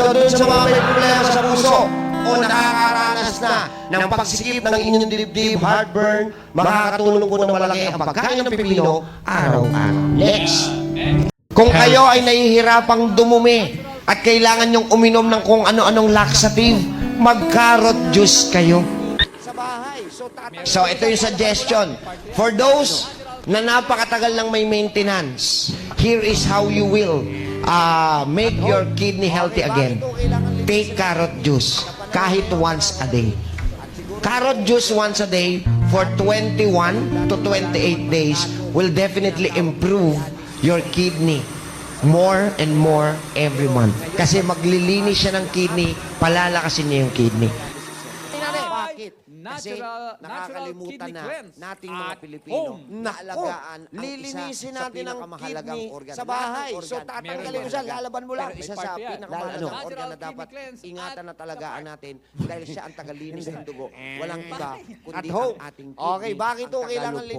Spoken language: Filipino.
doon sa mga may problema sa puso o nakakaranas na ng pagsikip ng inyong dibdib, heartburn, makakatulong po ng malaki ang pagkain ng pipino araw-araw. Next! Kung kayo ay nahihirapang dumumi at kailangan nyong uminom ng kung ano-anong laxative, mag-carrot juice kayo. Sa bahay. So ito yung suggestion. For those na napakatagal lang may maintenance, here is how you will make your kidney healthy again. Take carrot juice kahit once a day. Carrot juice once a day for 21 to 28 days will definitely improve your kidney more and more every month. Kasi maglilinis siya ng kidney, palalakasin niya yung kidney. Bakit? Kasi nakakalimutan na nating mga Pilipino na alagaan ang lilinisin natin ang kidney sa bahay. So tatanggalin mo siya, lalaban mo lang. Isa sa pinakamahalagang organ na dapat ingatan at alagaan natin dahil siya ang tagalinis ng dugo. Walang iba kundi ang ating kidney. Okay, bakit ito kailangan linisin?